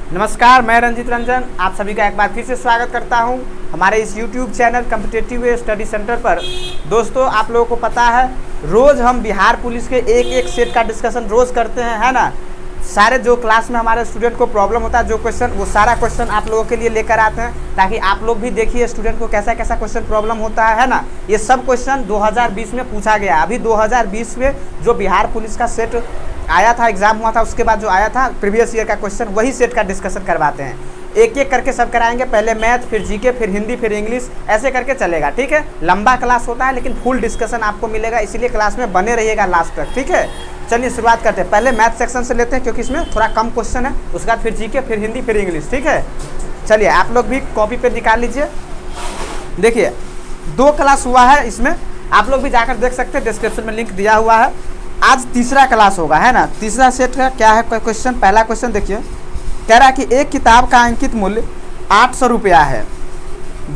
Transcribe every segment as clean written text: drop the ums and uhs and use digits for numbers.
नमस्कार, मैं रंजित रंजन आप सभी का एक बार फिर से स्वागत करता हूं हमारे इस YouTube channel competitive study centre पर। दोस्तों, आप लोगों को पता है रोज़ हम बिहार पुलिस के एक सेट का डिस्कशन रोज़ करते हैं, है ना। सारे जो क्लास में हमारे स्टूडेंट को प्रॉब्लम होता है, जो क्वेश्चन, वो सारा क्वेश्चन आप लोगों के लिए लेकर आते हैं, ताकि आप लोग भी देखिए स्टूडेंट को कैसा कैसा क्वेश्चन प्रॉब्लम होता है ना। ये सब क्वेश्चन 2020 में पूछा गया। अभी 2020 में जो बिहार पुलिस का सेट आया था, एग्जाम हुआ था, उसके बाद जो आया था प्रीवियस ईयर का क्वेश्चन, वही सेट का डिस्कशन करवाते हैं। एक एक करके सब कराएंगे, पहले मैथ, फिर जीके, फिर हिंदी, फिर इंग्लिश, ऐसे करके चलेगा। ठीक है, लंबा क्लास होता है लेकिन फुल डिस्कशन आपको मिलेगा, इसीलिए क्लास में बने रहिएगा लास्ट तक। ठीक है, चलिए शुरुआत करते हैं। पहले मैथ सेक्शन से लेते हैं क्योंकि इसमें थोड़ा कम क्वेश्चन है, उसके बाद फिर जीके, फिर हिंदी, फिर इंग्लिश। ठीक है, चलिए आप लोग भी कॉपी पे निकाल लीजिए। देखिए 2 क्लास हुआ है इसमें, आप लोग भी जाकर देख सकते हैं, डिस्क्रिप्शन में लिंक दिया हुआ है। आज तीसरा क्लास होगा, है ना। तीसरा सेट का क्या है क्वेश्चन। पहला क्वेश्चन देखिए, कह रहा है कि एक किताब का अंकित मूल्य 800 रुपया है,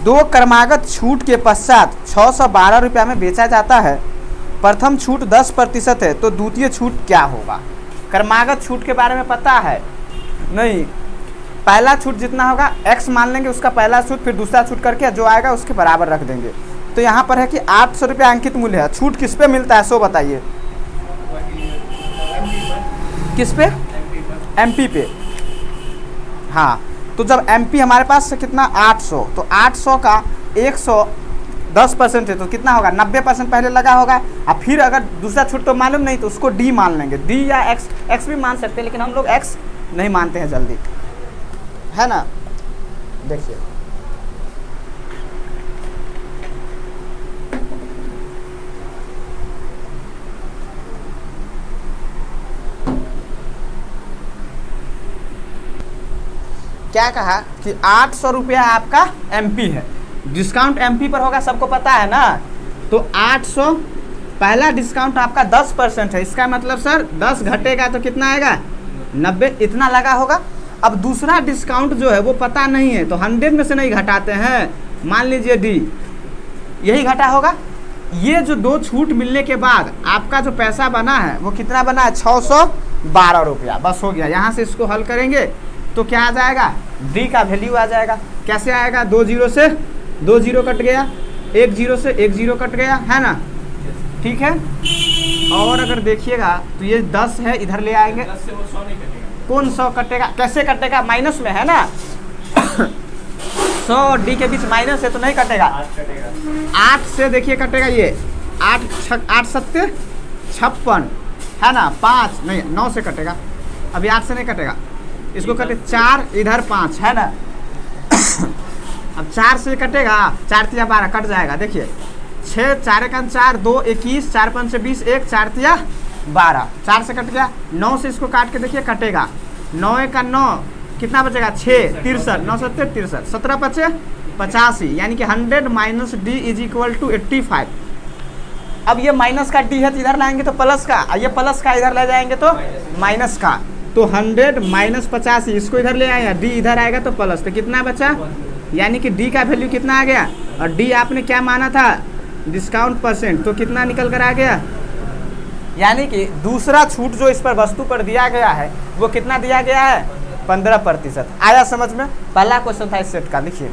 2 क्रमागत छूट के पश्चात 612 रुपया में बेचा जाता है। प्रथम छूट 10% है, तो द्वितीय छूट क्या होगा। क्रमागत छूट के बारे में पता है नहीं। पहला छूट जितना होगा x मान लेंगे, उसका पहला छूट, फिर दूसरा छूट करके जो आएगा उसके बराबर रख देंगे। तो यहाँ पर है कि 800 रुपया अंकित मूल्य है, छूट किस पे मिलता है सो बताइए। किस पे? एमपी पे। हाँ, तो जब एमपी हमारे पास से कितना 800, तो 800 का 110% है, तो कितना होगा 90% पहले लगा होगा। अब फिर अगर दूसरा छूट तो मालूम नहीं, तो उसको डी मान लेंगे। डी या एक्स भी मान सकते हैं, लेकिन हम लोग एक्स नहीं मानते हैं जल्दी, है ना। देखिए क्या कहा कि 800 रुपया आपका एमपी है, डिस्काउंट एमपी पर होगा, सबको पता है ना। तो 800 पहला डिस्काउंट आपका 10% है, इसका मतलब सर 10 घटेगा तो कितना आएगा 90, इतना लगा होगा। अब दूसरा डिस्काउंट जो है वो पता नहीं है, तो 100 में से नहीं घटाते हैं, मान लीजिए डी, यही घटा होगा। ये जो 2 छूट मिलने के बाद आपका जो पैसा बना है वो कितना बना है 612 रुपया, बस हो गया। यहाँ से इसको हल करेंगे तो क्या आ जाएगा, डी का वैल्यू आ जाएगा। कैसे आएगा, 2 जीरो से 2 जीरो कट गया, 1 जीरो से 1 जीरो कट गया, है ना। ठीक है, और अगर देखिएगा तो ये 10 है, इधर ले आएंगे, 10 से वो 100 नहीं कटेगा। कौन 100 कटेगा, कैसे कटेगा, माइनस में है ना। 100 और डी के बीच माइनस है तो नहीं कटेगा। 8 कटेगा, 8 से देखिए कटेगा, ये 8 सत्ते 56, है ना। 5 नहीं, 9 से कटेगा, अभी 8 से नहीं कटेगा, इसको कटे 4, इधर 5, है ना। अब 4 से कटेगा, 4 तिया 12 कट जाएगा। देखिए 6 4 1 4, 2 21, 4 5 20, 1 4 तिया 12, 4 से कट गया। 9 से इसको काट के देखिए कटेगा, 9 1 9, कितना बचेगा 6 63, 9 7 63, 17 5 85, यानी कि 100 minus D is equal to 85। अब ये माइनस का डी है तो इधर लाएंगे तो प्लस का, ये प्लस का इधर ले जाएंगे तो माइनस का, तो 100 माइनस 85, इसको इधर ले आया, डी इधर आएगा तो प्लस, तो कितना बचा, यानी कि डी का वैल्यू कितना आ गया। और डी आपने क्या माना था, डिस्काउंट %, तो कितना निकल कर आ गया, यानी कि दूसरा छूट जो इस पर वस्तु पर दिया गया है वो कितना दिया गया है 15%। आया समझ में। पहला क्वेश्चन था इस सेट का। देखिए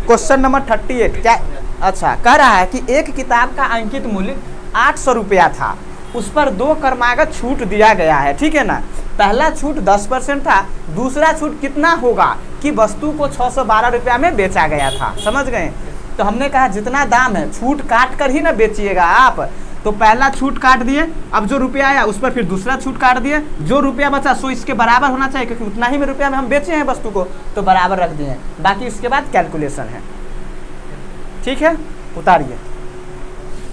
क्वेश्चन नंबर 38 क्या, अच्छा कह रहा है कि एक किताब का अंकित मूल्य 800 रुपया था, उस पर 2 क्रमागत छूट दिया गया है। ठीक है ना। पहला छूट 10% था, दूसरा छूट कितना होगा कि वस्तु को 612 रुपया में बेचा गया था। समझ गए। तो हमने कहा जितना दाम है छूट काट कर ही ना बेचिएगा आप। तो पहला छूट काट दिए, अब जो रुपया आया उस पर फिर दूसरा छूट काट दिए, जो रुपया बचा सो इसके बराबर होना चाहिए, क्योंकि उतना ही में रुपया में हम बेचे हैं वस्तु को, तो बराबर रख दिए। बाकी इसके बाद कैलकुलेशन है। ठीक है, उतारिए।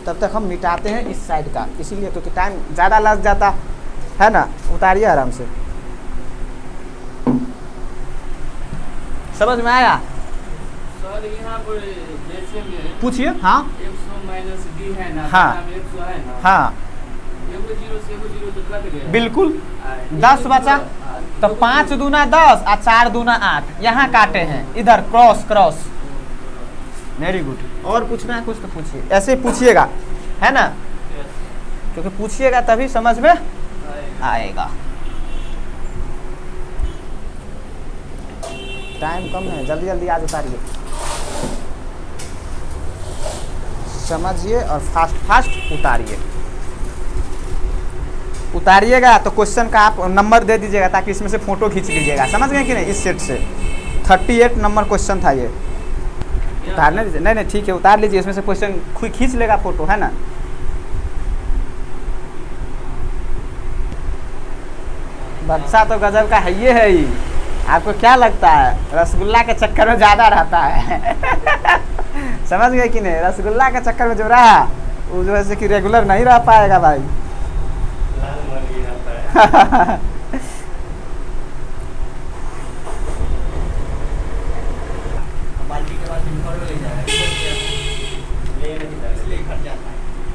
तब तक हम मिटाते हैं इस साइड का, इसीलिए क्योंकि टाइम ज़्यादा लग जाता है ना। उतारिए आराम से। समझ में आया? सर यहाँ पर जैसे में पूछिए। हाँ 100 माइनस डी है ना, हाँ 100 है ना, हाँ 1 जीरो से 1 जीरो तो कट गया, बिल्कुल। 10 बचा, तो 5 दूना 10 और 4 दूना 8, यहाँ काटे हैं, इधर क्रॉस क्रॉस। Very good. और पूछना है कुछ तो पूछिए, ऐसे ही पूछिएगा, है ना, क्योंकि पूछिएगा तभी समझ में आएगा। टाइम कम है, जल्दी जल्दी आज उतारिए, समझिए और फास्ट फास्ट उतारिए। उतारिएगा तो क्वेश्चन का आप नंबर दे दीजिएगा ताकि इसमें से फोटो खींच लीजिएगा, समझ गए कि नहीं। इस सेट से 38 नंबर क्वेश्चन था ये। उतारने दीजिए, नहीं नहीं ठीक है उतार लीजिए, इसमें से क्वेश्चन खींच लेगा फोटो, है ना। बच्चा तो गजब का है ये है ही। आपको क्या लगता है रसगुल्ला के चक्कर में ज़्यादा रहता है समझ गए कि नहीं। रसगुल्ला के चक्कर में जो रहा वो जो है कि रेगुलर नहीं रह पाएगा भाई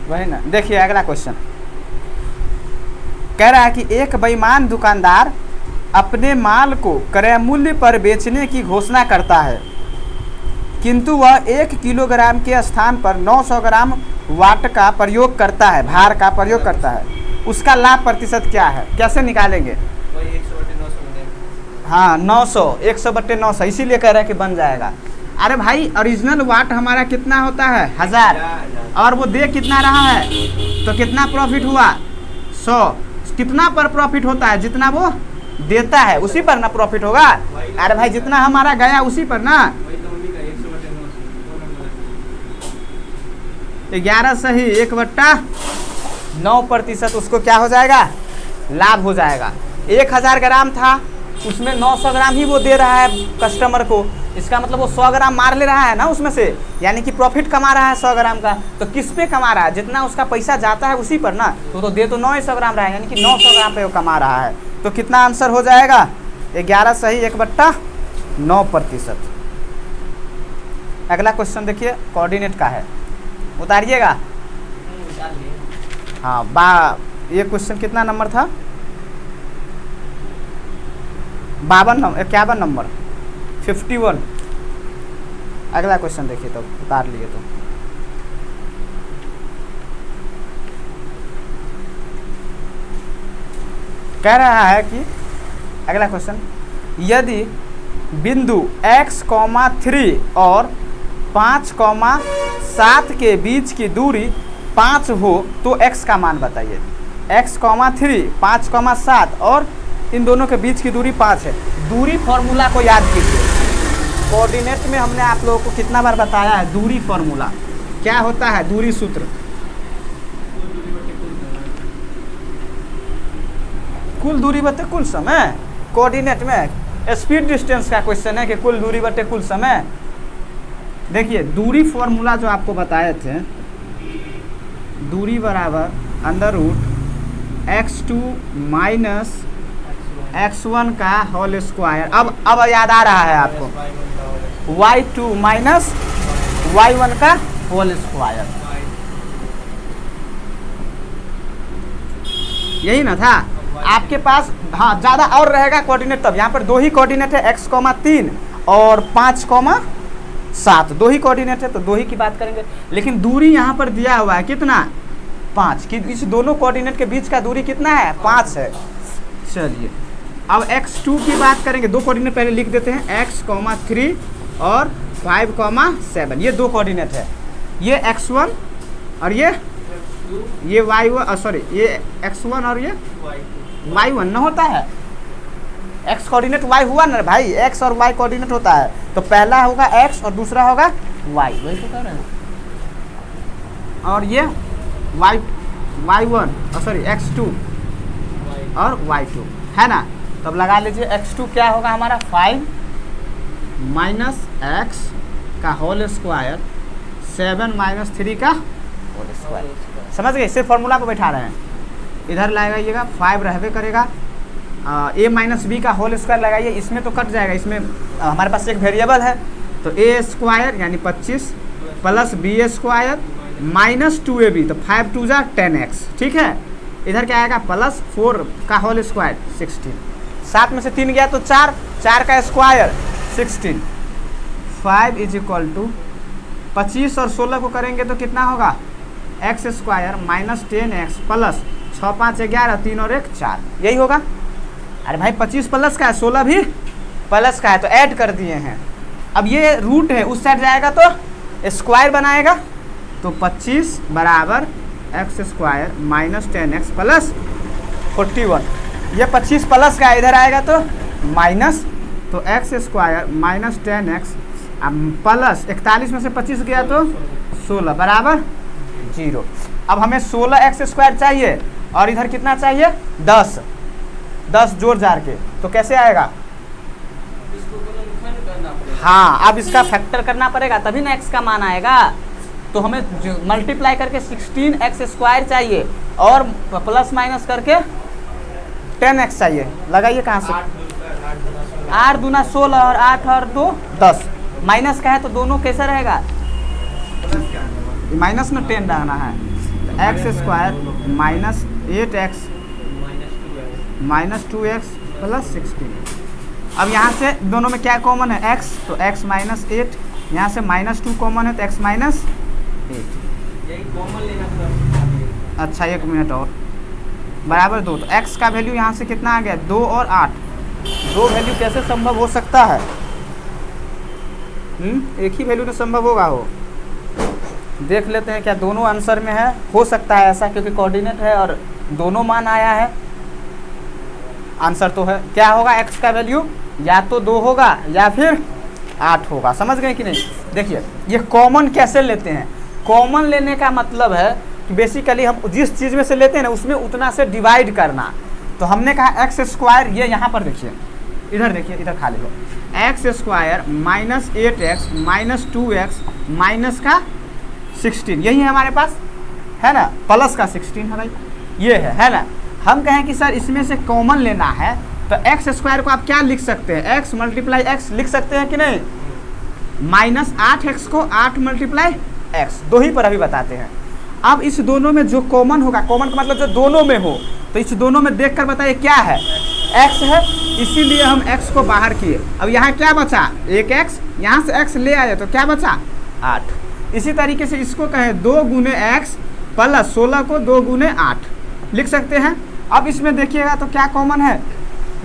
वही ना। देखिए अगला क्वेश्चन कह रहा है कि एक बेईमान दुकानदार अपने माल को क्रय मूल्य पर बेचने की घोषणा करता है, किंतु वह 1 किलोग्राम के स्थान पर 900 ग्राम वाट का प्रयोग करता है, भार का प्रयोग करता है। उसका लाभ प्रतिशत क्या है, कैसे निकालेंगे। हाँ 900, 100/900, इसीलिए कह रहे हैं कि बन जाएगा। अरे भाई ओरिजिनल वाट हमारा कितना होता है 1000, और वो दे कितना रहा है, तो कितना प्रॉफिट हुआ 100। कितना पर प्रॉफिट होता है, जितना वो देता है उसी पर ना प्रॉफिट होगा। अरे भाई जितना हमारा गया उसी पर ना। 11 सही 1/9% उसको क्या हो जाएगा, लाभ हो जाएगा। 1000 ग्राम था, उसमें 900 ग्राम ही वो दे रहा है कस्टमर को, इसका मतलब वो 100 ग्राम मार ले रहा है ना उसमें से, यानी कि प्रॉफिट कमा रहा है 100 ग्राम का। तो किस पे कमा रहा है, जितना उसका पैसा जाता है उसी पर ना। तो दे तो 900 ग्राम रहा है, यानी कि 900 ग्राम पे वो कमा रहा है। तो कितना आंसर हो जाएगा 11 सही 1/9%। अगला क्वेश्चन देखिए कोऑर्डिनेट का है, उतारिएगा। हाँ ये क्वेश्चन कितना नंबर था, 51 नंबर 51। अगला क्वेश्चन देखिए तो उतार लिए तो कह रहा है कि अगला क्वेश्चन, यदि बिंदु x, 3 और 5, 7 के बीच की दूरी 5 हो तो x का मान बताइए। x, 3, 5, 7 और इन दोनों के बीच की दूरी 5 है। दूरी फॉर्मूला को याद कीजिए। कोऑर्डिनेट में हमने आप लोगों को कितना बार बताया है, दूरी फॉर्मूला क्या होता है, दूरी सूत्र कुल दूरी बटे कुल समय। कोऑर्डिनेट में स्पीड डिस्टेंस का क्वेश्चन है कि कुल दूरी बटे कुल समय। देखिए दूरी फॉर्मूला जो आपको बताए थे, दूरी बराबर √x2 माइनस x1 का होल स्क्वायर। अब याद आ रहा है आपको, y2 माइनस y1 का होल स्क्वायर, यही ना था आपके पास। हाँ ज़्यादा और रहेगा कोऑर्डिनेट, तब यहाँ पर 2 ही कोऑर्डिनेट है, x, 3 और 5, 7 2 ही कोऑर्डिनेट है, तो 2 ही की बात करेंगे। लेकिन दूरी यहाँ पर दिया हुआ है कितना 5, कि इस दोनों कोऑर्डिनेट के बीच का दूरी कितना है 5 है। चलिए अब x2 की बात करेंगे, 2 कोऑर्डिनेट पहले लिख देते हैं, x, 3 और 5, 7, ये 2 कोऑर्डिनेट है। ये x1 और ये y1, सॉरी ये x1 और ये y1 ना होता है। x कोऑर्डिनेट y हुआ ना भाई, x और y कोऑर्डिनेट होता है, तो पहला होगा x और दूसरा होगा y, वही तो कह रहे हैं। और ये y1 सॉरी x2 और y2 है ना। तब लगा लीजिए x2 क्या होगा हमारा 5 माइनस x का होल स्क्वायर 7 माइनस 3 का होल स्क्वायर। समझ गए, सिर्फ फॉर्मूला को बैठा रहे हैं। इधर लगाइएगा 5 रहबे करेगा, a माइनस बी का होल स्क्वायर लगाइए, इसमें तो कट जाएगा, इसमें हमारे पास एक वेरिएबल है, तो a स्क्वायर यानी 25 plus b square minus 2ab, तो 5 2 जा 10x, ठीक है। इधर क्या आएगा प्लस 4 का होल स्क्वायर 16, 7 में से 3 गया तो 4, 4 का स्क्वायर 16। 5 इज इक्वल टू 25 और 16 को करेंगे तो कितना होगा x square minus 10x plus 6 5 11, 3 और 1 4, यही होगा। अरे भाई 25 प्लस का है 16 भी प्लस का है तो ऐड कर दिए हैं। अब ये रूट है उस साइड जाएगा तो स्क्वायर बनाएगा, तो 25 बराबर x square minus 10x plus 41। ये 25 प्लस का इधर आएगा तो माइनस, तो x square minus 10x plus 41 में से 25 गया तो 16 बराबर 0। अब हमें 16x स्क्वायर चाहिए और इधर कितना चाहिए 10 जोड़ जार के, तो कैसे आएगा? इसको गुणनखंड करना पड़ेगा। हाँ, अब इसका फैक्टर करना पड़ेगा तभी ना x का मान आएगा। तो हमें मल्टीप्लाई करके 16x स्क्वायर चाहिए और प्लस माइनस करके 10x चाहिए। लगाइए कहाँ से? 8 दूना 16 और 8 और 2 10। माइनस का है तो दोनों कैसा रहेगा? माइनस में 10 डालना है, तो x square minus 8x minus 2x plus 16। अब यहाँ से दोनों में क्या कॉमन है? x, तो x माइनस 8, यहाँ से माइनस 2 कॉमन है तो x माइनस 8। यही कॉमन लेना पड़ेगा। अच्छा 1 मिनट और, बराबर 2। तो x का वैल्यू यहाँ से कितना आ गया? 2 और 8। 2 वैल्यू कैसे संभव हो सकता है? एक ही वैल्यू तो संभव होगा। हो देख लेते हैं क्या दोनों आंसर में है। हो सकता है ऐसा क्योंकि कोऑर्डिनेट है और दोनों मान आया है। आंसर तो है, क्या होगा? x का वैल्यू या तो 2 होगा या फिर 8 होगा। समझ गए कि नहीं? देखिए ये कॉमन कैसे लेते हैं। कॉमन लेने का मतलब है कि बेसिकली हम जिस चीज़ में से लेते हैं ना उसमें उतना से डिवाइड करना। तो हमने कहा एक्स स्क्वायर, ये यहाँ पर देखिए, इधर देखिए, इधर खाली हो, x square minus 8x minus 2x minus का 16, यही है हमारे पास, है ना? प्लस का 16 है भाई, ये है ना? हम कहें कि सर इसमें से कॉमन लेना है तो एक्स स्क्वायर को आप क्या लिख सकते हैं? एक्स मल्टीप्लाई एक्स लिख सकते हैं कि नहीं? माइनस 8x को 8 मल्टीप्लाई एक्स, दो ही पर अभी बताते हैं। अब इस दोनों में जो कॉमन होगा, कॉमन का मतलब जो दोनों में हो, तो इस दोनों में देख कर बताइए क्या है? x है, इसीलिए हम x को बाहर किए। अब यहाँ क्या बचा? एक x, यहाँ से x ले आए तो क्या बचा? 8। इसी तरीके से इसको कहें 2 गुने x प्लस 16 को 2 गुने 8 लिख सकते हैं। अब इसमें देखिएगा तो क्या कॉमन है?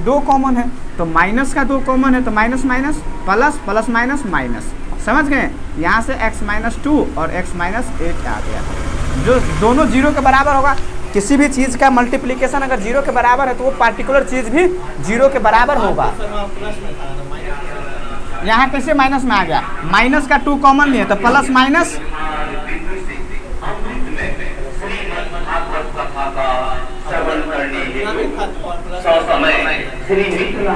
2 कॉमन है, तो माइनस का 2 कॉमन है तो minus minus plus, plus minus minus. समझ गए? यहाँ से x माइनस 2 और x माइनस 8 आ गया, जो दोनों 0 के बराबर होगा। किसी भी चीज़ का मल्टीप्लिकेशन अगर 0 के बराबर है तो वो पार्टिकुलर चीज़ भी 0 के बराबर होगा। यहाँ कैसे माइनस में आ गया? माइनस का 2 कॉमन नहीं है तो प्लस माइनस,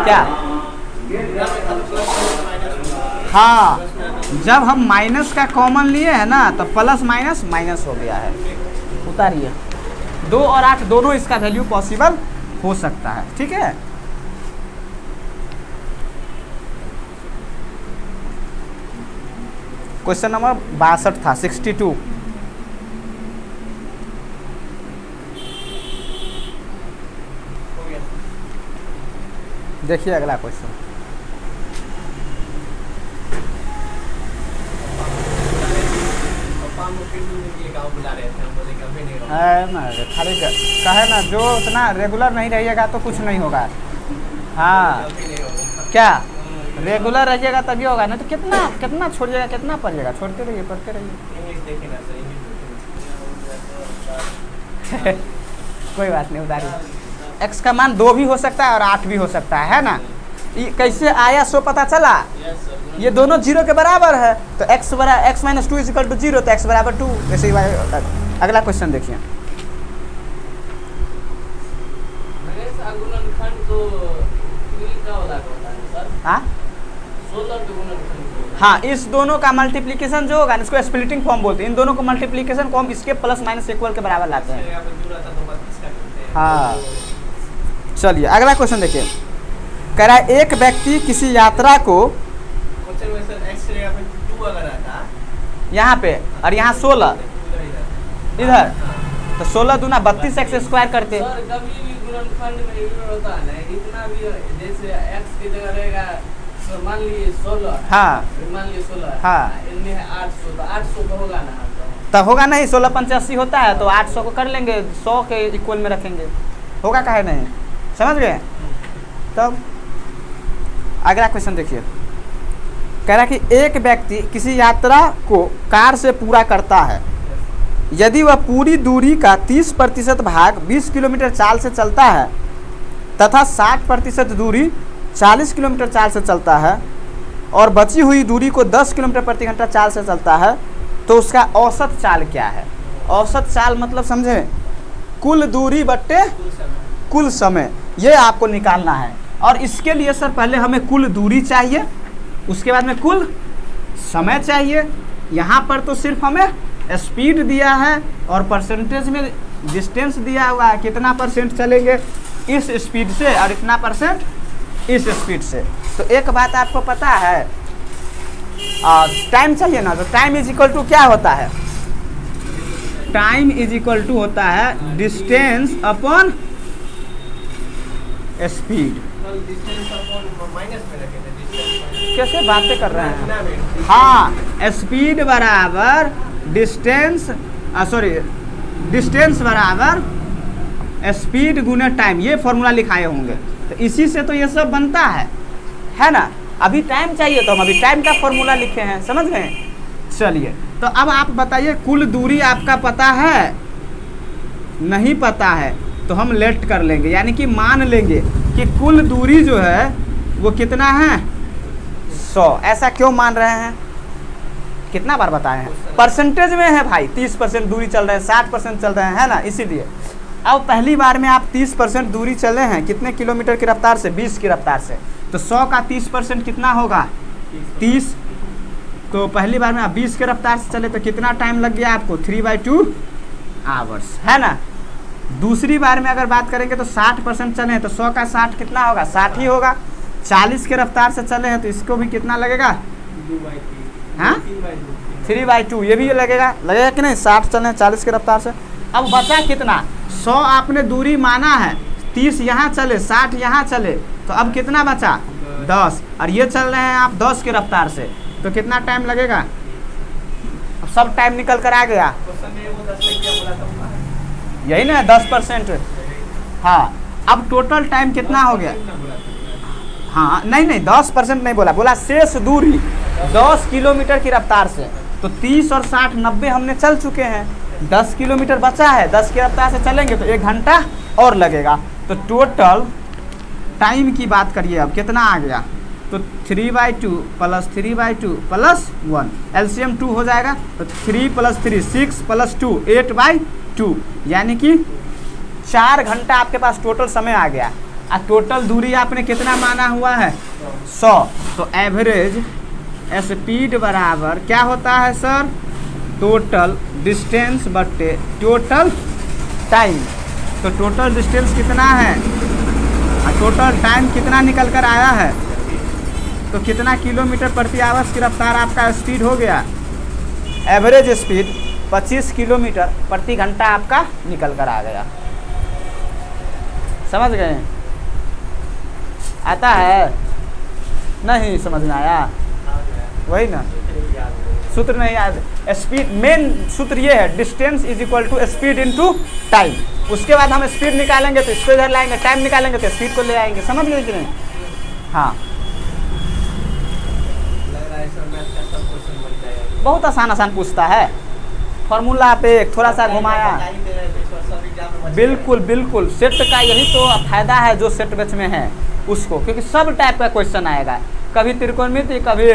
क्या? हाँ, जब हम माइनस का कॉमन लिए है ना तो प्लस माइनस माइनस हो गया है। उतारिए, 2 और 8 दोनों इसका वैल्यू पॉसिबल हो सकता है। ठीक है, क्वेश्चन नंबर 62 था, 62। देखिए अगला क्वेश्चन। है ना, खाली कहे ना, जो उतना रेगुलर नहीं रहिएगा तो कुछ नहीं होगा। हाँ, क्या रेगुलर रहिएगा तभी होगा, नहीं तो कितना कितना छोड़िएगा, कितना पढ़िएगा? छोड़ते रहिए, पढ़ते रहिए। कोई बात नहीं, उतारिए। x का मान 2 भी हो सकता है और 8 भी हो सकता है ना? कैसे आया सो पता चला? ये दोनों 0 के बराबर है तो x माइनस 2 इक्वल टू 0, तो x बराबर 2। वैसे ही अगला क्वेश्चन देखिए। हाँ, इस दोनों का मल्टीप्लिकेशन जो होगा इसको स्प्लिटिंग फॉर्म बोलते हैं। इन दोनों को मल्टीप्लिकेशन को हम इसके प्लस माइनस इक्वल के बराबर लाते हैं। हाँ, चलिए अगला क्वेश्चन देखिए। कह रहा है एक व्यक्ति किसी यात्रा को यहाँ पे और यहाँ 16 इधर, तो 16 दूना 32x स्क्वायर करते। सर कभी भी गुणनखंड में ये होता है, इतना भी जैसे x की जगह रहेगा, मान लीजिए 16, हाँ, मान लीजिए 16, हाँ, इनमें है 800, तो 800 का होगा ना? तब होगा नहीं, 16 85 होता है तो 800 को कर लेंगे, 100 के इक्वल में रखेंगे, होगा काहे नहीं? समझ गए? तब अगला क्वेश्चन देखिए, कह रहा है कि एक व्यक्ति किसी यात्रा को कार से पूरा करता है, यदि वह पूरी दूरी का 30% भाग 20 किलोमीटर चाल से चलता है तथा 60% दूरी 40 किलोमीटर चाल से चलता है और बची हुई दूरी को 10 किलोमीटर प्रति घंटा चाल से चलता है, तो उसका औसत चाल क्या है? औसत चाल मतलब समझे, कुल दूरी बट्टे कुल समय, ये आपको निकालना है। और इसके लिए सर पहले हमें कुल दूरी चाहिए, उसके बाद में कुल समय चाहिए। यहाँ पर तो सिर्फ हमें स्पीड दिया है और परसेंटेज में डिस्टेंस दिया हुआ है, कितना परसेंट चलेंगे इस स्पीड से और इतना परसेंट इस स्पीड से। तो एक बात आपको पता है, टाइम चाहिए ना, तो टाइम इज इक्वल टू क्या होता है? टाइम इज इक्वल टू होता है डिस्टेंस अपॉन स्पीड। कैसे बातें कर रहे हैं? हाँ, स्पीड बराबर डिस्टेंस, डिस्टेंस बराबर स्पीड गुना टाइम, ये फॉर्मूला लिखाए होंगे। तो इसी से तो ये सब बनता है ना। अभी टाइम चाहिए तो हम अभी टाइम का फॉर्मूला लिखे हैं, समझ गए? चलिए, तो अब आप बताइए कुल दूरी आपका पता है? नहीं पता है तो हम लेट कर लेंगे, यानी कि मान लेंगे कि कुल दूरी जो है वो कितना है? 100। ऐसा क्यों मान रहे हैं? कितना बार बताए हैं? परसेंटेज में है भाई, 30% दूरी चल रहे हैं, 60% चल रहे हैं, है ना, इसीलिए। अब पहली बार में आप 30% दूरी चले हैं, कितने किलोमीटर की रफ्तार से? 20 की रफ्तार से। तो 100 का 30% कितना होगा? 30। तो पहली बार में आप 20 के रफ्तार से चले तो कितना टाइम लग गया आपको? 3/2 आवर्स, है ना। दूसरी बार में अगर बात करेंगे तो 60% चले हैं तो 100 का 60 कितना होगा? 60 ही होगा। 40 के रफ्तार से चले हैं तो इसको भी कितना लगेगा? हाँ, 3/2, ये भी लगेगा कि नहीं? 60 चले हैं 40 के रफ्तार से। अब बचा कितना? 100 आपने दूरी माना है, 30 यहाँ चले, 60 यहाँ चले, तो अब कितना बचा? 10। और ये चल रहे हैं आप 10 के रफ्तार से, तो कितना टाइम लगेगा? अब सब टाइम निकल कर आ गया, यही ना 10%। हाँ, अब टोटल टाइम कितना हो गया? हाँ, नहीं 10% नहीं बोला, बोला शेष दूरी 10 किलोमीटर की रफ्तार से। तो 30 और 60 90 हमने चल चुके हैं, 10 किलोमीटर बचा है, 10 की रफ्तार से चलेंगे तो 1 घंटा और लगेगा। तो टोटल टाइम की बात करिए, अब कितना आ गया? तो 3/2 प्लस 3/2 प्लस 1, LCM 2 हो जाएगा। तो 3 + 3 6 + 2 8/2, यानी कि 4 घंटा आपके पास टोटल समय आ गया। और टोटल दूरी आपने कितना माना हुआ है? 100। तो एवरेज स्पीड बराबर क्या होता है सर? टोटल डिस्टेंस बट्टे टोटल टाइम। तो टोटल डिस्टेंस कितना है और टोटल टाइम कितना निकल कर आया है? तो कितना किलोमीटर प्रति आवर की रफ्तार आपका स्पीड हो गया? एवरेज स्पीड 25 किलोमीटर प्रति घंटा आपका निकल कर आ गया। समझ गए? आता है? नहीं समझ में आया? वही ना, सूत्र नहीं याद। स्पीड, मेन सूत्र ये है, distance is equal to speed into time. उसके बाद हम स्पीड निकालेंगे तो इसको इधर लाएंगे, टाइम निकालेंगे तो स्पीड को ले आएंगे। समझ गए कि नहीं? हाँ, बहुत आसान पूछता है, फॉर्मूला पे थोड़ा सा घुमाया। बिल्कुल, सेट का यही तो फायदा है जो सेट बैच में है उसको, क्योंकि सब टाइप का क्वेश्चन आएगा, कभी त्रिकोणमिति, कभी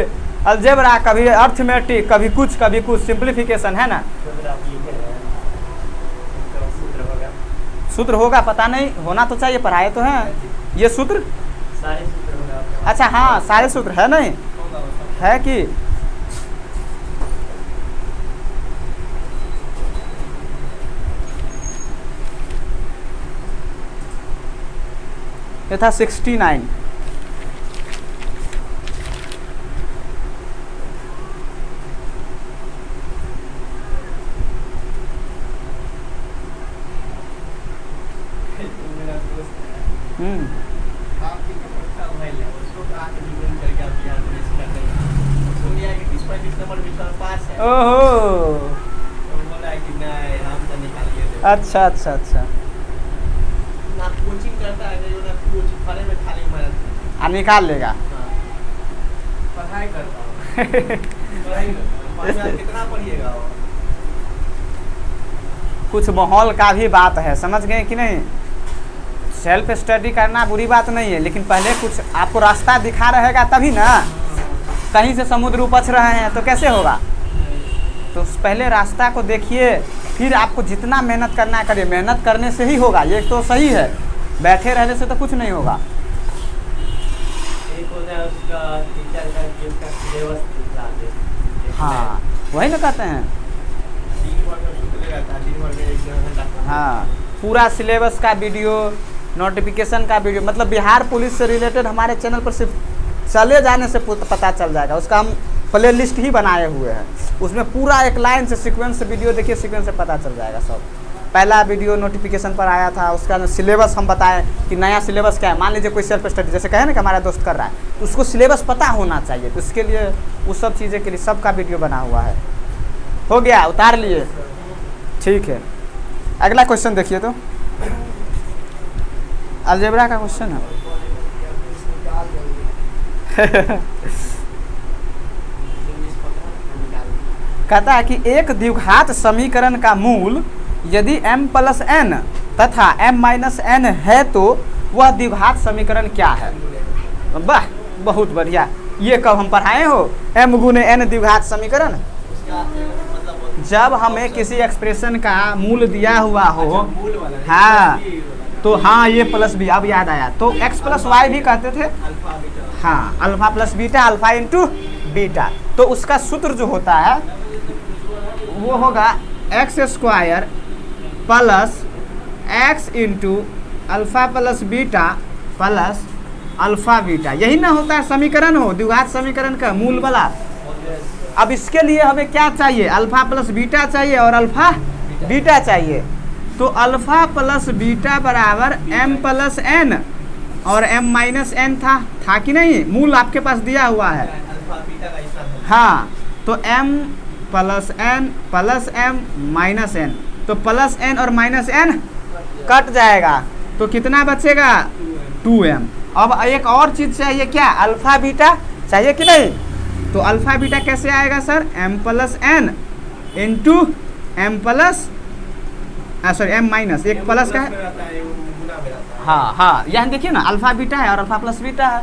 अलजेब्रा, कभी अर्थमेटिक, कभी कुछ सिंप्लीफिकेशन, है ना। सूत्र होगा, पता नहीं, होना तो चाहिए, पढ़ाए तो हैं ये सूत्र। अच्छा हाँ, सारे सूत्र है, नहीं है कि ये था 69। ओहो, अच्छा निकाल लेगा। पढ़ाई करता हूँ। पढ़ाई करता हूँ। कितना पढ़िएगा? कुछ माहौल का भी बात है, समझ गए कि नहीं। सेल्फ स्टडी करना बुरी बात नहीं है, लेकिन पहले कुछ आपको रास्ता दिखा रहेगा तभी ना। कहीं से समुद्र उपच रहे हैं तो कैसे होगा। तो पहले रास्ता को देखिए, फिर आपको जितना मेहनत करना है करिए। मेहनत करने से ही होगा, ये तो सही है। बैठे रहने से तो कुछ नहीं होगा। एक होता है उसका टीचर का जिसका सिलेबस दिखला दे। हाँ वही ना कहते हैं। हाँ पूरा सिलेबस का वीडियो, नोटिफिकेशन का वीडियो, मतलब बिहार पुलिस से रिलेटेड हमारे चैनल पर सिर्फ चले जाने से पता चल जाएगा। उसका हम प्ले लिस्ट ही बनाए हुए हैं, उसमें पूरा एक लाइन से सीक्वेंस से वीडियो देखिए, सीक्वेंस से पता चल जाएगा सब। पहला वीडियो नोटिफिकेशन पर आया था, उसका सिलेबस हम बताएं कि नया सिलेबस क्या है। मान लीजिए कोई सेल्फ स्टडी जैसे कहे ना कि हमारा दोस्त कर रहा है, तो उसको सिलेबस पता होना चाहिए। तो इसके लिए उस सब चीज़ें के लिए सबका वीडियो बना हुआ है। हो गया, उतार लिए, ठीक है। अगला क्वेश्चन देखिए तो अलजेब्रा का क्वेश्चन है। कहता है कि एक द्विघात समीकरण का मूल यदि m प्लस n तथा m माइनस n है तो वह द्विघात समीकरण क्या है। वाह बहुत बढ़िया, ये कब हम पढ़ाए हो। m गुने n द्विघात समीकरण। जब हमें किसी एक्सप्रेशन का मूल दिया हुआ हो, हाँ तो हाँ ये प्लस बी, अब याद आया। तो x प्लस वाई भी कहते थे, हाँ alpha plus beta, alpha into beta. तो उसका सूत्र जो होता है वो होगा x square plus x into alpha plus beta plus alpha beta. यही ना होता है समीकरण हो, द्विघात समीकरण का मूल वाला। अब इसके लिए हमें क्या चाहिए, अल्फा प्लस बीटा चाहिए और अल्फा बीटा चाहिए। तो अल्फा प्लस बीटा बराबर m प्लस n और m माइनस n था कि नहीं। मूल आपके पास दिया हुआ है, हाँ। तो m plus n plus m minus n, तो प्लस n और माइनस n कट जाएगा, तो कितना बचेगा 2m। अब एक और चीज़ चाहिए, क्या, अल्फा बीटा चाहिए कि नहीं। तो अल्फा बीटा कैसे आएगा sir, m plus n into m plus sorry m minus, एक प्लस का है, हाँ हाँ यहाँ देखिए ना अल्फा बीटा है और अल्फा प्लस बीटा है।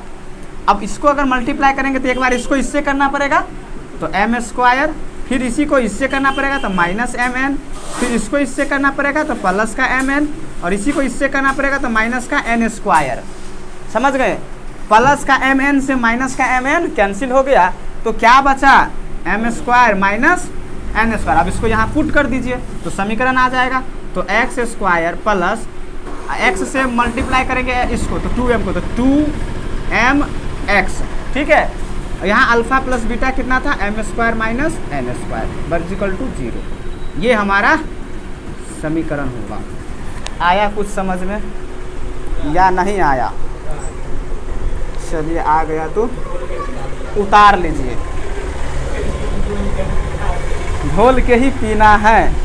अब इसको अगर मल्टीप्लाई करेंगे तो एक बार इसको इससे करना पड़ेगा, तो m स्क्वायर, फिर इसी को इससे करना पड़ेगा तो माइनस mn, फिर इसको इससे करना पड़ेगा तो प्लस का mn, और इसी को इससे करना पड़ेगा तो माइनस का n स्क्वायर। समझ गए, प्लस का mn से माइनस का mn कैंसिल हो गया, तो क्या बचा m square minus n square. अब इसको यहाँ पुट कर दीजिए तो समीकरण आ जाएगा। तो एक्स स्क्वायर प्लस x से मल्टीप्लाई करेंगे इसको तो 2m को, तो 2mx, ठीक है। यहाँ अल्फा प्लस बीटा कितना था, m square minus n square वर्जिकल टू 0। ये हमारा समीकरण होगा। आया कुछ समझ में या नहीं आया। चलिए आ गया तो उतार लीजिए, घोल के ही पीना है।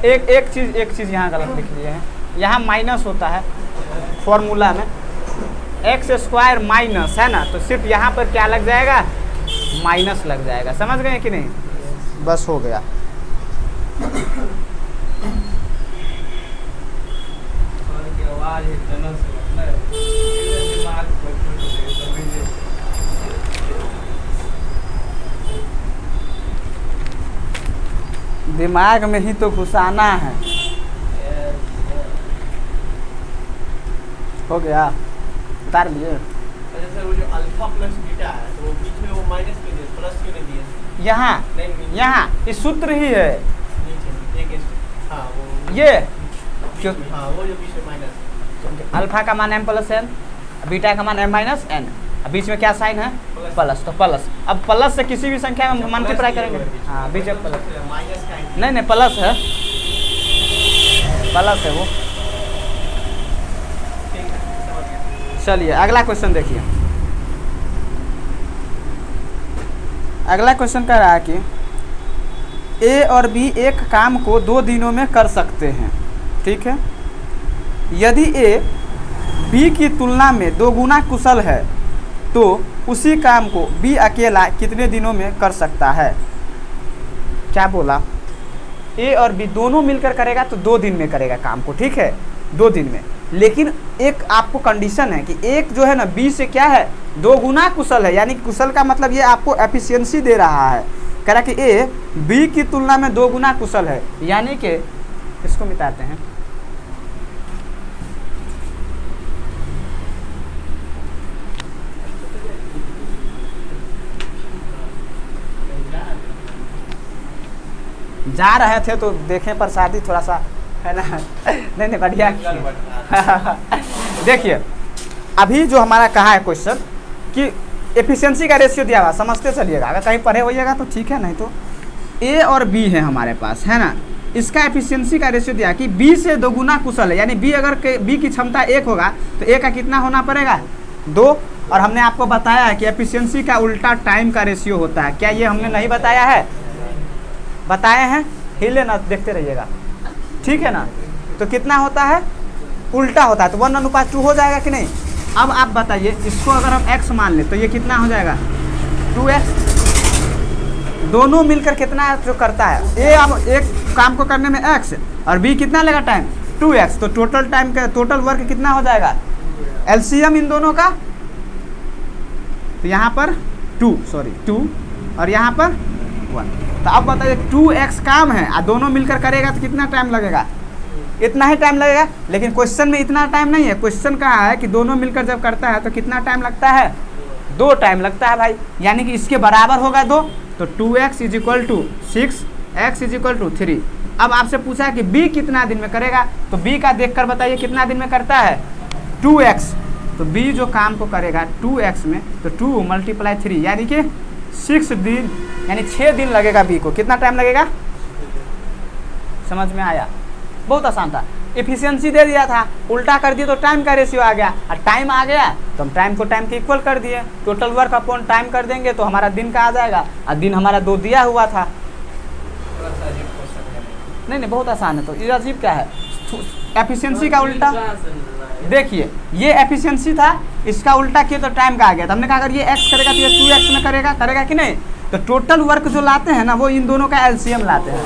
एक चीज़ यहाँ गलत लिख लिए हैं। यहाँ माइनस होता है फॉर्मूला में, एक्स स्क्वायर माइनस है ना, तो सिर्फ यहाँ पर क्या लग जाएगा, माइनस लग जाएगा। समझ गए कि नहीं, बस हो गया। दिमाग में ही तो घुसाना है। हो गया, उतार लिए। जैसे वो जो अल्फा प्लस बीटा है तो बीच में वो माइनस क्यों दिया, प्लस क्यों नहीं दिया। यहाँ इस सूत्र ही है नीचे हाँ वो ये क्यों, हाँ वो जो बीच में माइनस, अल्फा का मान m प्लस n, बीटा का मान m माइनस n, बीच में क्या साइन है प्लस, तो प्लस। अब प्लस से किसी भी संख्या में मल्टीप्लाई करेंगे, हाँ बीच में प्लस, नहीं प्लस है, प्लस है वो। चलिए अगला क्वेश्चन देखिए। अगला क्वेश्चन कह रहा है कि ए और बी एक काम को 2 दिनों में कर सकते हैं, ठीक है। यदि ए बी की तुलना में 2 गुना कुशल है तो उसी काम को बी अकेला कितने दिनों में कर सकता है। क्या बोला, ए और बी दोनों मिलकर करेगा तो 2 दिन में करेगा काम को, ठीक है, 2 दिन में। लेकिन एक आपको कंडीशन है कि एक जो है ना बी से क्या है 2 गुना कुशल है, यानी कुशल का मतलब ये आपको एफिशिएंसी दे रहा है। कह रहा कि ए बी की तुलना में 2 गुना कुशल है, यानी कि इसको मिटाते हैं। जा रहे थे तो देखें प्रसादी थोड़ा सा, है ना। नहीं बढ़िया। देखिए अभी जो हमारा कहा है क्वेश्चन कि एफिशिएंसी का रेशियो दिया हुआ, समझते चलिएगा। अगर कहीं पढ़े होइएगा तो ठीक है, नहीं तो ए और बी है हमारे पास, है ना। इसका एफिशिएंसी का रेशियो दिया कि बी से 2 गुना कुशल है, यानी बी अगर बी की क्षमता 1 होगा तो ए का कितना होना पड़ेगा 2। और हमने आपको बताया है कि एफिशिएंसी का उल्टा टाइम का रेशियो होता है। क्या ये हमने नहीं बताया है? बताए हैं, हिले ना, देखते रहिएगा, ठीक है ना। तो कितना होता है, उल्टा होता है, तो 1:2 हो जाएगा कि नहीं। अब आप बताइए, इसको अगर हम x मान ले तो ये कितना हो जाएगा 2x। दोनों मिलकर कितना जो करता है, ए अब एक काम को करने में x और b कितना लेगा टाइम 2x, तो टोटल टाइम का टोटल वर्क कितना हो जाएगा, एलसीएम इन दोनों का, तो यहाँ पर 2 और यहाँ पर 1। तो अब बताइए 2x काम है और दोनों मिलकर करेगा तो कितना टाइम लगेगा, इतना ही टाइम लगेगा। लेकिन क्वेश्चन में इतना टाइम नहीं है, क्वेश्चन कहा है कि दोनों मिलकर जब करता है तो कितना टाइम लगता है, 2 टाइम लगता है भाई, यानी कि इसके बराबर होगा 2। तो 2x = 6, x = 3। अब आपसे पूछा है कि b कितना दिन में करेगा, तो b का देखकर बताइए कितना दिन में करता है 2x। तो b जो काम को करेगा 2x में, तो 2 × 3 यानी कि 6 दिन, यानी 6 दिन लगेगा बी को। कितना टाइम लगेगा, समझ में आया? बहुत आसान था। एफिशिएंसी दे दिया था, उल्टा कर दिए तो टाइम का रेशियो आ गया, और टाइम आ गया तो हम टाइम को टाइम के इक्वल कर दिए। टोटल वर्क अपॉन टाइम कर देंगे तो हमारा दिन का आ जाएगा, और दिन हमारा 2 दिया हुआ था। नहीं बहुत आसान है। तो ये अजीब क्या है, एफिशिएंसी का उल्टा। देखिए ये एफिशिएंसी था, इसका उल्टा किया तो टाइम का आ गया। तो हमने कहा अगर ये x करेगा तो ये 2x में करेगा कि नहीं। तो टोटल वर्क जो लाते हैं ना वो इन दोनों का एलसीएम लाते हैं।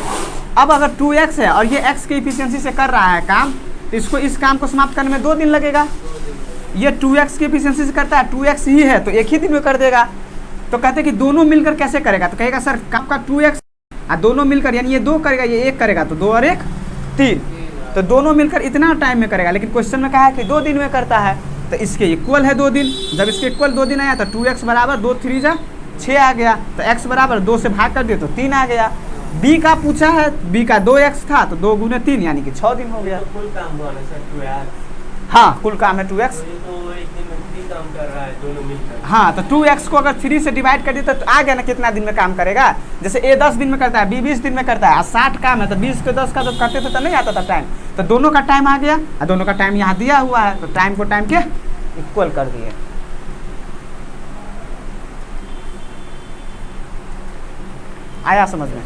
अब अगर 2x है और ये x की एफिशिएंसी से कर रहा है काम, तो इसको इस काम को समाप्त करने में 2 दिन लगेगा। ये 2x की एफिशिएंसी से करता है, 2x ही है तो 1 ही दिन में कर देगा। तो कहते हैं कि दोनों मिलकर कैसे करेगा, तो कहेगा सर आपका 2x और दोनों मिलकर, यानी ये 2 करेगा ये 1 करेगा, तो 2 और 1 3, तो दोनों मिलकर इतना टाइम में करेगा। लेकिन क्वेश्चन में कहा है कि 2 दिन में करता है, तो इसके इक्वल है 2 दिन। जब इसके इक्वल 2 दिन आया तो 2x बराबर 2 3 जा 6 आ गया, तो x बराबर 2 से भाग कर दिए तो 3 आ गया। b का पूछा है, b का 2x था तो 2 × 3 यानी कि 6 दिन हो गया। तो कुल काम हुआ ना सर 2x। हाँ कुल काम है 2x। तो एक दिन में 3 काम कर रहा है दोनों मिलकर। हाँ तो 2x को अगर 3 से डिवाइड कर दिए तो आ गया ना कितना दिन में काम करेगा। जैसे a 10 दिन में करता है, b 20 दिन में करता है, 60 काम है तो 20 के 10 का जब करते थे तो नहीं आता था टाइम। तो दोनों का टाइम आ गया और दोनों का टाइम यहाँ दिया हुआ है, तो टाइम को टाइम के इक्वल कर दिए। आया समझ में?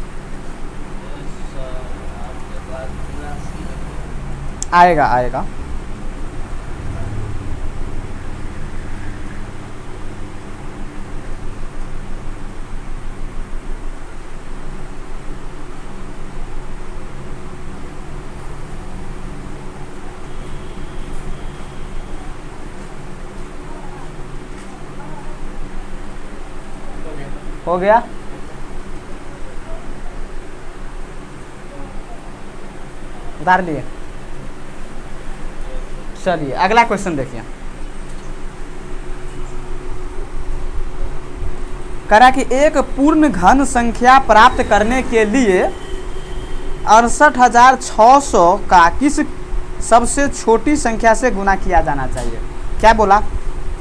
आएगा। हो गया। उतार लिए। चलिए अगला क्वेश्चन देखिए। करा कि एक पूर्ण घन संख्या प्राप्त करने के लिए 68,600 का किस सबसे छोटी संख्या से गुना किया जाना चाहिए। क्या बोला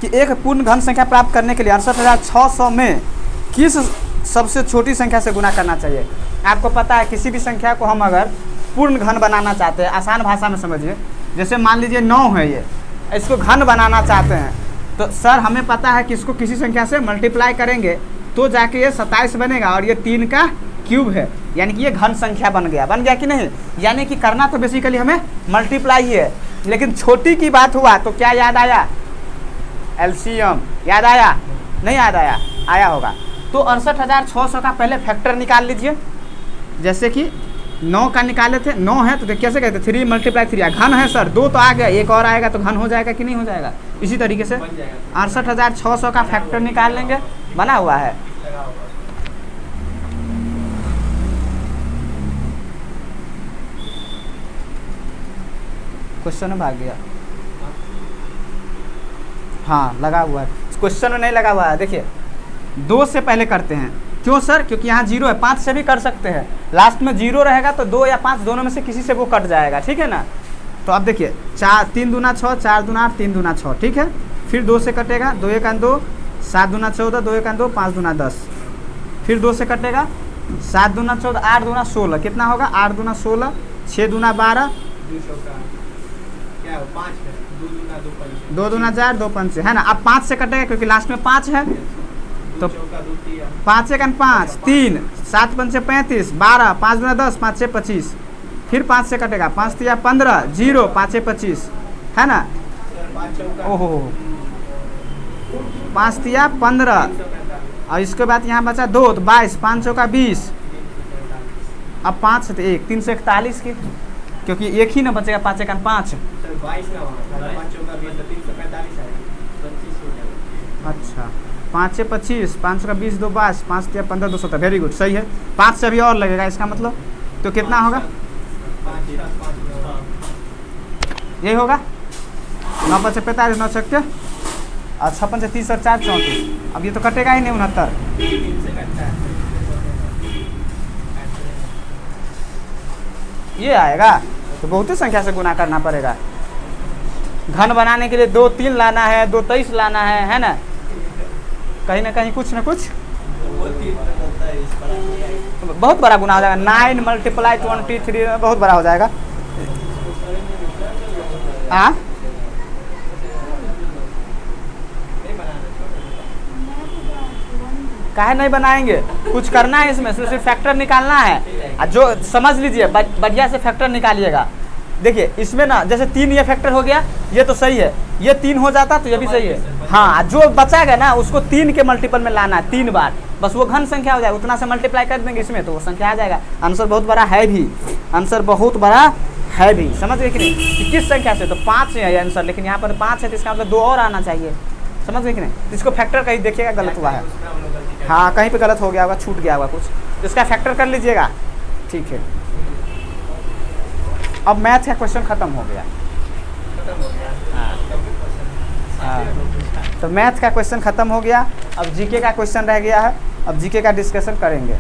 कि एक पूर्ण घन संख्या प्राप्त करने के लिए 68,600 में किस सबसे छोटी संख्या से गुना करना चाहिए। आपको पता है किसी भी संख्या को हम अगर पूर्ण घन बनाना चाहते हैं, आसान भाषा में समझिए, जैसे मान लीजिए 9 है, ये इसको घन बनाना चाहते हैं तो सर हमें पता है कि इसको किसी संख्या से मल्टीप्लाई करेंगे तो जाके ये 27 बनेगा और ये 3 का क्यूब है, यानी कि ये घन संख्या बन गया कि नहीं। यानी कि करना तो बेसिकली हमें मल्टीप्लाई ही है, लेकिन छोटी की बात हुआ तो क्या याद आया, एलसीएम याद आया, नहीं याद आया, आया होगा। तो 68,600 का पहले फैक्टर निकाल लीजिए। जैसे कि 9 का निकाले थे, 9 है तो कैसे कहते 3 × 3 घन है सर, 2 तो आ गया, एक और आएगा तो घन हो जाएगा कि नहीं हो जाएगा। इसी तरीके से 68,600 का फैक्टर निकाल लेंगे, बना हुआ है। क्वेश्चन में भाग गया, हाँ लगा हुआ है, क्वेश्चन में नहीं लगा हुआ है। देखिए 2 से पहले करते हैं, क्यों सर, क्योंकि यहाँ 0 है, 5 से भी कर सकते हैं, लास्ट में 0 रहेगा तो 2 या 5 दोनों में से किसी से वो कट जाएगा, ठीक है ना। तो अब देखिए 3 दूना 6, 4 दूना 8, 3 दूना 6, ठीक है। फिर 2 से कटेगा, 2 1 2, 7 दूना 14, 2 1 2, 5 दूना 10। फिर 2 से कटेगा, 7 दूना 14, 8 दूना 16, कितना होगा, 8 दूना 16, 6 दूना 12, 2 दूना 4, 2 5 है ना। अब 5 से कटेगा क्योंकि लास्ट में 5 है, तो 5 1 5, 3, 7 5 35, 12, 5 दूना 10, 5 6 25। फिर 5 से कटेगा, 5 3 15, 0, 5 6 25 है ना। ओहो 5 3 15, और इसके बाद यहाँ बचा 2 तो 22, 5 चौका 20। अब 5 से 1, 3 से 41 की, क्योंकि एक ही ना बचेगा, 5 1 5। अच्छा 5 6 25, 5 का 20, 2 22, 5 3 15, 217, वेरी गुड, सही है। 5 से अभी और लगेगा इसका मतलब, तो कितना होगा, यही होगा 9 5 45, 9 6 और 56 से 30 और 4 34। अब ये तो कटेगा ही नहीं 69, ये आएगा तो बहुत ही संख्या से गुना करना पड़ेगा। घन बनाने के लिए 2 3 लाना है, 2 23 लाना है ना, कहीं ना कहीं कुछ ना कुछ बहुत बड़ा गुना हो जाएगा। 9 × 23 बहुत बड़ा हो जाएगा। काहे नहीं बनाएंगे, कुछ करना है इसमें, सिर्फ फैक्टर निकालना है। जो समझ लीजिए, बढ़िया से फैक्टर निकालिएगा। देखिए इसमें ना जैसे 3 ये फैक्टर हो गया, ये तो सही है, ये 3 हो जाता तो ये भी सही है। हाँ जो बचाएगा ना उसको 3 के मल्टीपल में लाना है 3 बार, बस वो घन संख्या हो जाएगा, उतना से मल्टीप्लाई कर देंगे इसमें तो वो संख्या आ जाएगा। आंसर बहुत बड़ा है भी, आंसर बहुत बड़ा है भी, समझ गए कि नहीं, कि किस संख्या से, तो 5 से है आंसर, लेकिन यहाँ पर 5 है तो इसका मतलब 2 और आना चाहिए, समझ गए कि नहीं। इसको फैक्टर कहीं देखिएगा गलत हुआ है, हाँ कहीं पे गलत हो गया होगा, छूट गया होगा कुछ, तो इसका फैक्टर कर लीजिएगा, ठीक है। अब मैथ का क्वेश्चन खत्म हो गया, हाँ तो मैथ का क्वेश्चन खत्म हो गया। अब जीके का क्वेश्चन रह गया है, अब जीके का डिस्कशन करेंगे।